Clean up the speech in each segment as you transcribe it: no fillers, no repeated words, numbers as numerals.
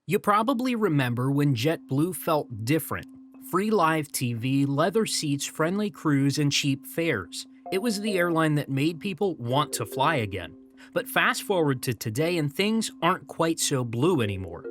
You probably remember when JetBlue felt different. Free live TV, leather seats, friendly crews, and cheap fares. It was the airline that made people want to fly again. But fast forward to today and things aren't quite so blue anymore.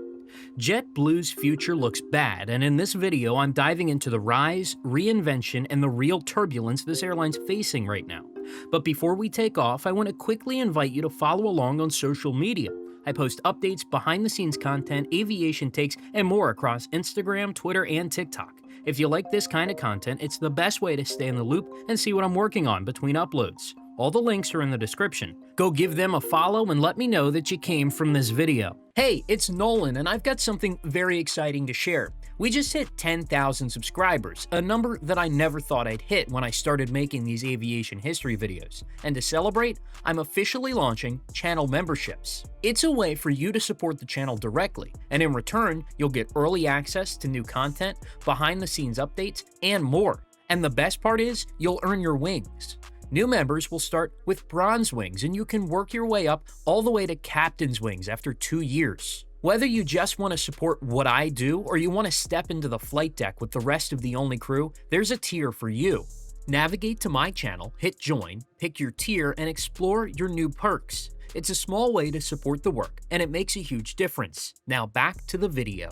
JetBlue's future looks bad, and in this video I'm diving into the rise, reinvention, and the real turbulence this airline's facing right now. But before we take off, I want to quickly invite you to follow along on social media. I post updates, behind-the-scenes content, aviation takes, and more across Instagram, Twitter, and TikTok. If you like this kind of content, it's the best way to stay in the loop and see what I'm working on between uploads. All the links are in the description. Go give them a follow and let me know that you came from this video. Hey, it's Nolan, and I've got something very exciting to share. We just hit 10,000 subscribers, a number that I never thought I'd hit when I started making these aviation history videos. And to celebrate, I'm officially launching channel memberships. It's a way for you to support the channel directly, and in return, you'll get early access to new content, behind-the-scenes updates, and more. And the best part is, you'll earn your wings. New members will start with bronze wings, and you can work your way up all the way to captain's wings after 2 years. Whether you just want to support what I do or you want to step into the flight deck with the rest of the only crew, there's a tier for you. Navigate to my channel, hit join, pick your tier, and explore your new perks. It's a small way to support the work, and it makes a huge difference. Now back to the video.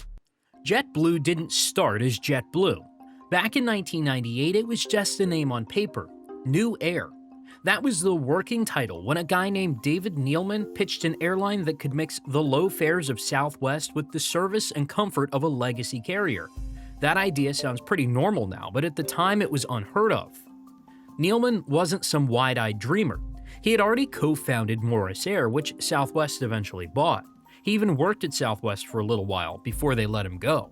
JetBlue didn't start as JetBlue. Back in 1998, it was just a name on paper. New Air. That was the working title when a guy named David Neeleman pitched an airline that could mix the low fares of Southwest with the service and comfort of a legacy carrier. That idea sounds pretty normal now, but at the time it was unheard of. Neeleman wasn't some wide-eyed dreamer. He had already co-founded Morris Air, which Southwest eventually bought. He even worked at Southwest for a little while before they let him go.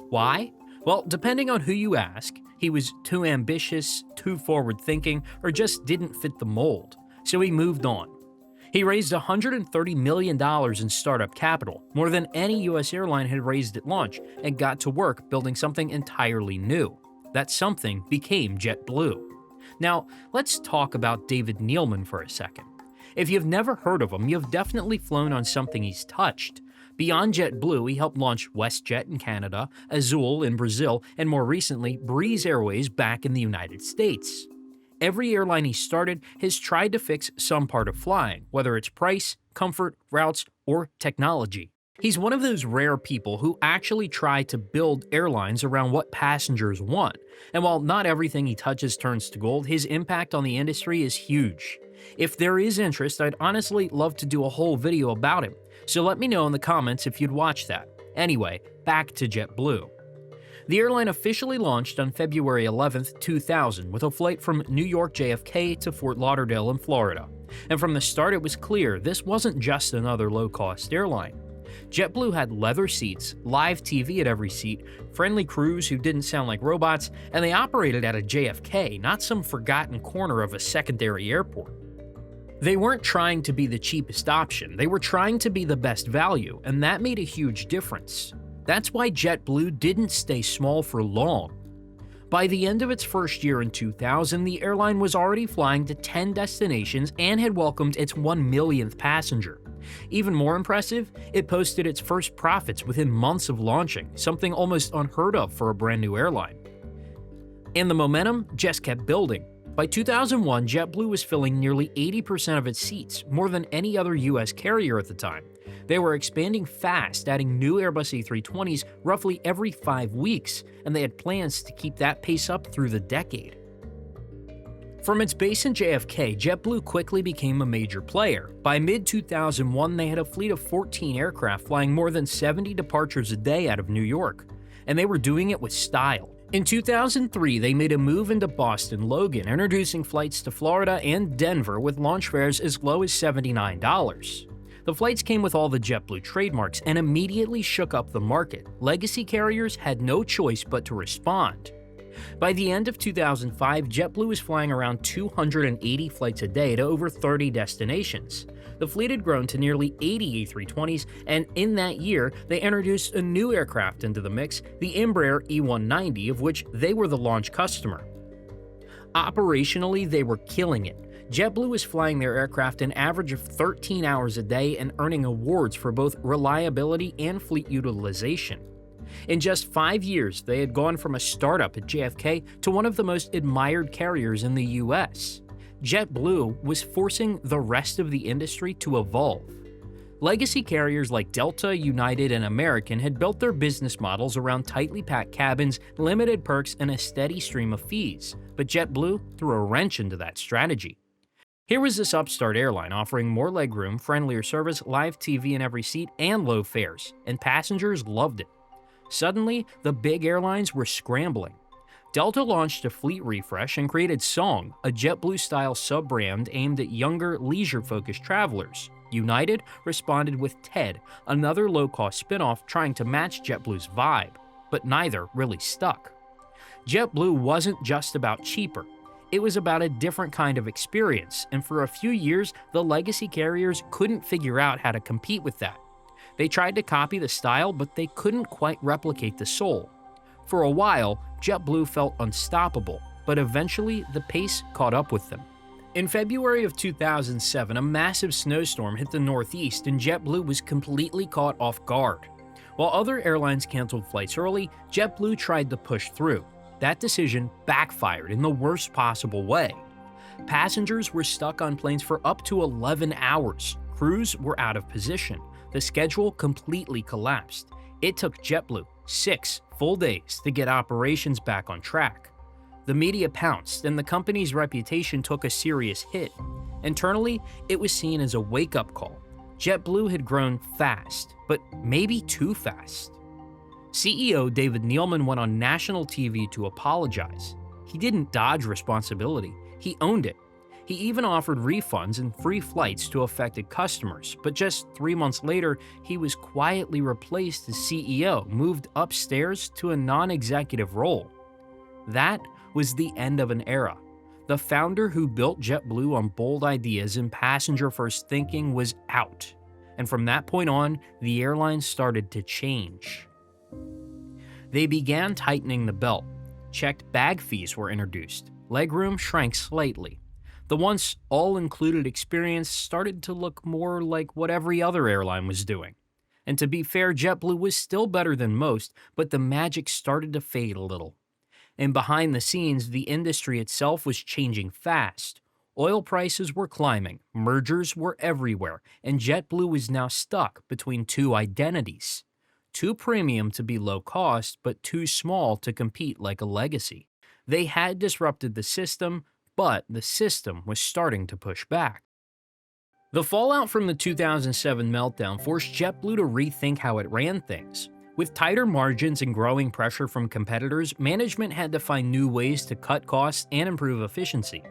Why? Well, depending on who you ask, he was too ambitious, too forward-thinking, or just didn't fit the mold, so he moved on. He raised $130 million in startup capital, more than any U.S. airline had raised at launch, and got to work building something entirely new. That something became JetBlue. Now, let's talk about David Neeleman for a second. If you've never heard of him, you've definitely flown on something he's touched. Beyond JetBlue, he helped launch WestJet in Canada, Azul in Brazil, and more recently, Breeze Airways back in the United States. Every airline he started has tried to fix some part of flying, whether it's price, comfort, routes, or technology. He's one of those rare people who actually try to build airlines around what passengers want, and while not everything he touches turns to gold, his impact on the industry is huge. If there is interest, I'd honestly love to do a whole video about him, so let me know in the comments if you'd watch that. Anyway, back to JetBlue. The airline officially launched on February 11, 2000, with a flight from New York JFK to Fort Lauderdale in Florida. And from the start, it was clear this wasn't just another low-cost airline. JetBlue had leather seats, live TV at every seat, friendly crews who didn't sound like robots, and they operated at a JFK, not some forgotten corner of a secondary airport. They weren't trying to be the cheapest option, they were trying to be the best value, and that made a huge difference. That's why JetBlue didn't stay small for long. By the end of its first year in 2000, the airline was already flying to 10 destinations and had welcomed its 1 millionth passenger. Even more impressive, it posted its first profits within months of launching, something almost unheard of for a brand new airline. And the momentum just kept building. By 2001, JetBlue was filling nearly 80% of its seats, more than any other U.S. carrier at the time. They were expanding fast, adding new Airbus A320s roughly every 5 weeks, and they had plans to keep that pace up through the decade. From its base in JFK, JetBlue quickly became a major player. By mid-2001, they had a fleet of 14 aircraft flying more than 70 departures a day out of New York, and they were doing it with style. In 2003, they made a move into Boston Logan, introducing flights to Florida and Denver with launch fares as low as $79. The flights came with all the JetBlue trademarks and immediately shook up the market. Legacy carriers had no choice but to respond. By the end of 2005, JetBlue was flying around 280 flights a day to over 30 destinations. The fleet had grown to nearly 80 A320s, and in that year, they introduced a new aircraft into the mix, the Embraer E190, of which they were the launch customer. Operationally, they were killing it. JetBlue was flying their aircraft an average of 13 hours a day and earning awards for both reliability and fleet utilization. In just 5 years, they had gone from a startup at JFK to one of the most admired carriers in the US. JetBlue was forcing the rest of the industry to evolve. Legacy carriers like Delta, United, and American had built their business models around tightly packed cabins, limited perks, and a steady stream of fees, but JetBlue threw a wrench into that strategy. Here was this upstart airline offering more legroom, friendlier service, live TV in every seat, and low fares, and passengers loved it. Suddenly, the big airlines were scrambling. Delta launched a fleet refresh and created Song, a JetBlue-style sub-brand aimed at younger, leisure-focused travelers. United responded with Ted, another low-cost spin-off trying to match JetBlue's vibe, but neither really stuck. JetBlue wasn't just about cheaper. It was about a different kind of experience, and for a few years, the legacy carriers couldn't figure out how to compete with that. They tried to copy the style, but they couldn't quite replicate the soul. For a while, JetBlue felt unstoppable, but eventually the pace caught up with them. In February of 2007, a massive snowstorm hit the Northeast and JetBlue was completely caught off guard. While other airlines canceled flights early, JetBlue tried to push through. That decision backfired in the worst possible way. Passengers were stuck on planes for up to 11 hours. Crews were out of position. The schedule completely collapsed. It took JetBlue 6 full days to get operations back on track. The media pounced, and the company's reputation took a serious hit. Internally, it was seen as a wake-up call. JetBlue had grown fast, but maybe too fast. CEO David Neeleman went on national TV to apologize. He didn't dodge responsibility, he owned it. He even offered refunds and free flights to affected customers, but just 3 months later, he was quietly replaced as CEO, moved upstairs to a non-executive role. That was the end of an era. The founder who built JetBlue on bold ideas and passenger-first thinking was out. And from that point on, the airline started to change. They began tightening the belt. Checked bag fees were introduced. Legroom shrank slightly. The once all-included experience started to look more like what every other airline was doing. And to be fair, JetBlue was still better than most, but the magic started to fade a little. And behind the scenes, the industry itself was changing fast. Oil prices were climbing, mergers were everywhere, and JetBlue was now stuck between two identities. Too premium to be low cost, but too small to compete like a legacy. They had disrupted the system, but the system was starting to push back. The fallout from the 2007 meltdown forced JetBlue to rethink how it ran things. With tighter margins and growing pressure from competitors, management had to find new ways to cut costs and improve efficiency.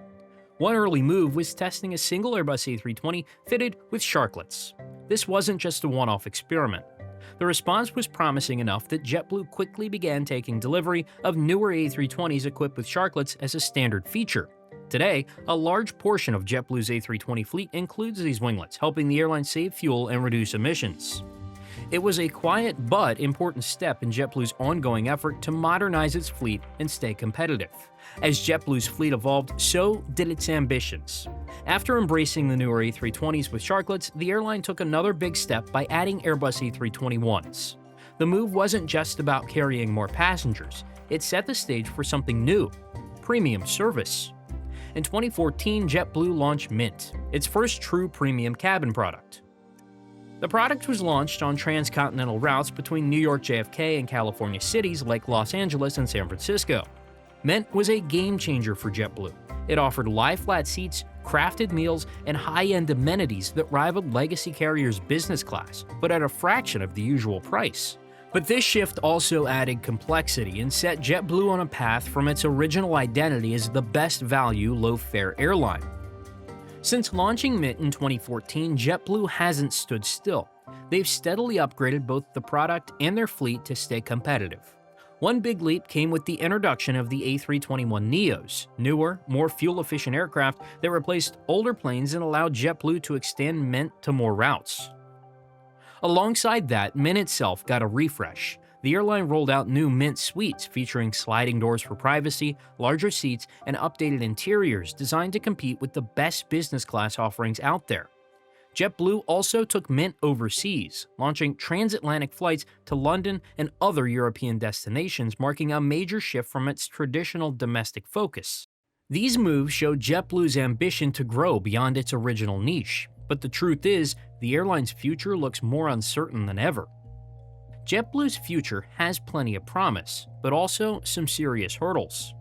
One early move was testing a single Airbus A320 fitted with sharklets. This wasn't just a one-off experiment. The response was promising enough that JetBlue quickly began taking delivery of newer A320s equipped with sharklets as a standard feature. Today, a large portion of JetBlue's A320 fleet includes these winglets, helping the airline save fuel and reduce emissions. It was a quiet but important step in JetBlue's ongoing effort to modernize its fleet and stay competitive. As JetBlue's fleet evolved, so did its ambitions. After embracing the newer A320s with sharklets, the airline took another big step by adding Airbus A321s. The move wasn't just about carrying more passengers, it set the stage for something new: premium service. In 2014, JetBlue launched Mint, its first true premium cabin product. The product was launched on transcontinental routes between New York JFK and California cities like Los Angeles and San Francisco. Mint was a game changer for JetBlue. It offered lie-flat seats, crafted meals, and high-end amenities that rivaled legacy carriers' business class, but at a fraction of the usual price. But this shift also added complexity and set JetBlue on a path from its original identity as the best value low-fare airline. Since launching Mint in 2014, JetBlue hasn't stood still. They've steadily upgraded both the product and their fleet to stay competitive. One big leap came with the introduction of the A321neos, newer, more fuel-efficient aircraft that replaced older planes and allowed JetBlue to extend Mint to more routes. Alongside that, Mint itself got a refresh. The airline rolled out new Mint suites featuring sliding doors for privacy, larger seats, and updated interiors designed to compete with the best business class offerings out there. JetBlue also took Mint overseas, launching transatlantic flights to London and other European destinations, marking a major shift from its traditional domestic focus. These moves show JetBlue's ambition to grow beyond its original niche, but the truth is, the airline's future looks more uncertain than ever. JetBlue's future has plenty of promise, but also some serious hurdles.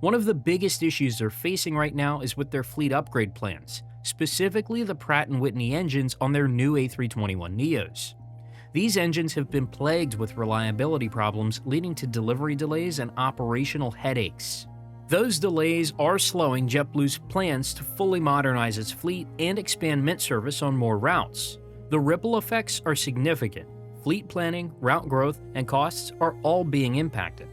One of the biggest issues they're facing right now is with their fleet upgrade plans, specifically the Pratt & Whitney engines on their new A321neos. These engines have been plagued with reliability problems, leading to delivery delays and operational headaches. Those delays are slowing JetBlue's plans to fully modernize its fleet and expand Mint service on more routes. The ripple effects are significant. Fleet planning, route growth, and costs are all being impacted.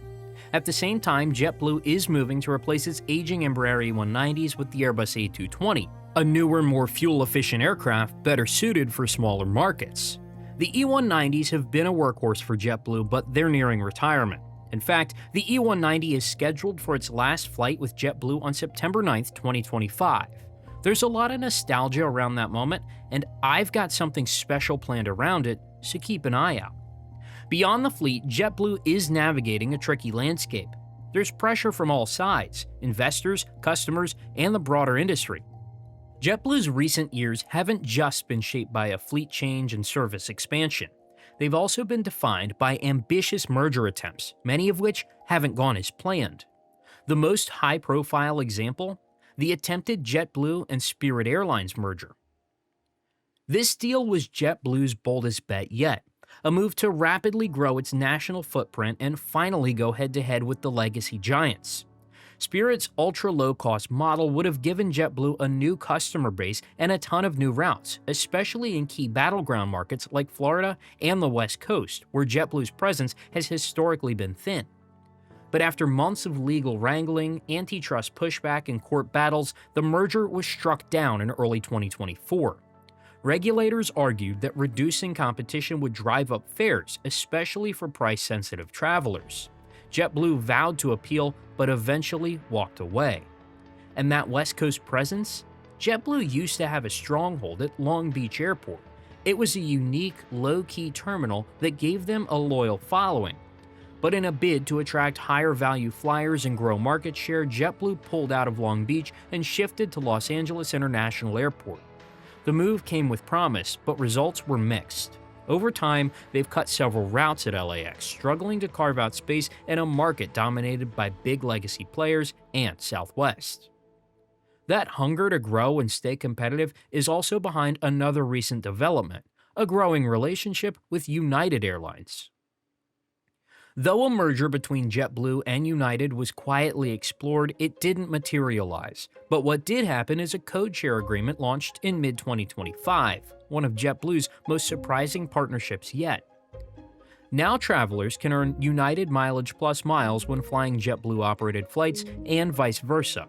At the same time, JetBlue is moving to replace its aging Embraer E190s with the Airbus A220, a newer, more fuel-efficient aircraft better suited for smaller markets. The E190s have been a workhorse for JetBlue, but they're nearing retirement. In fact, the E190 is scheduled for its last flight with JetBlue on September 9, 2025. There's a lot of nostalgia around that moment, and I've got something special planned around it, so keep an eye out. Beyond the fleet, JetBlue is navigating a tricky landscape. There's pressure from all sides: investors, customers, and the broader industry. JetBlue's recent years haven't just been shaped by a fleet change and service expansion. They've also been defined by ambitious merger attempts, many of which haven't gone as planned. The most high-profile example? The attempted JetBlue and Spirit Airlines merger. This deal was JetBlue's boldest bet yet, a move to rapidly grow its national footprint and finally go head-to-head with the legacy giants. Spirit's ultra-low-cost model would have given JetBlue a new customer base and a ton of new routes, especially in key battleground markets like Florida and the West Coast, where JetBlue's presence has historically been thin. But after months of legal wrangling, antitrust pushback, and court battles, the merger was struck down in early 2024. Regulators argued that reducing competition would drive up fares, especially for price-sensitive travelers. JetBlue vowed to appeal, but eventually walked away. And that West Coast presence? JetBlue used to have a stronghold at Long Beach Airport. It was a unique, low-key terminal that gave them a loyal following. But in a bid to attract higher-value flyers and grow market share, JetBlue pulled out of Long Beach and shifted to Los Angeles International Airport. The move came with promise, but results were mixed. Over time, they've cut several routes at LAX, struggling to carve out space in a market dominated by big legacy players and Southwest. That hunger to grow and stay competitive is also behind another recent development: a growing relationship with United Airlines. Though a merger between JetBlue and United was quietly explored, it didn't materialize. But what did happen is a codeshare agreement launched in mid-2025, one of JetBlue's most surprising partnerships yet. Now travelers can earn United Mileage Plus miles when flying JetBlue-operated flights and vice versa.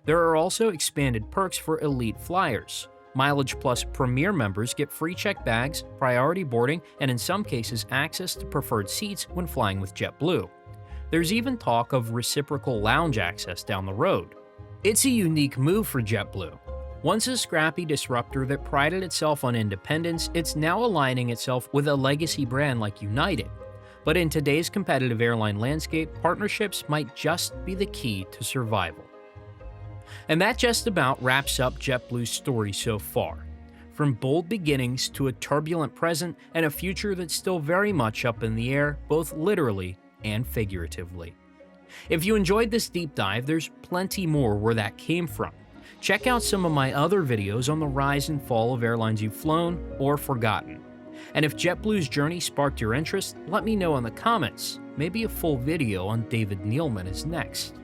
There are also expanded perks for elite flyers. Mileage Plus Premier members get free checked bags, priority boarding, and in some cases access to preferred seats when flying with JetBlue. There's even talk of reciprocal lounge access down the road. It's a unique move for JetBlue. Once a scrappy disruptor that prided itself on independence, it's now aligning itself with a legacy brand like United. But in today's competitive airline landscape, partnerships might just be the key to survival. And that just about wraps up JetBlue's story so far. From bold beginnings to a turbulent present and a future that's still very much up in the air, both literally and figuratively. If you enjoyed this deep dive, there's plenty more where that came from. Check out some of my other videos on the rise and fall of airlines you've flown or forgotten. And if JetBlue's journey sparked your interest, let me know in the comments. Maybe a full video on David Neeleman is next.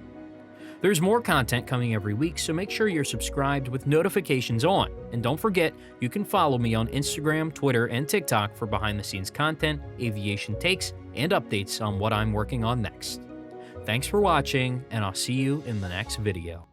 There's more content coming every week, so make sure you're subscribed with notifications on. And don't forget, you can follow me on Instagram, Twitter, and TikTok for behind-the-scenes content, aviation takes, and updates on what I'm working on next. Thanks for watching, and I'll see you in the next video.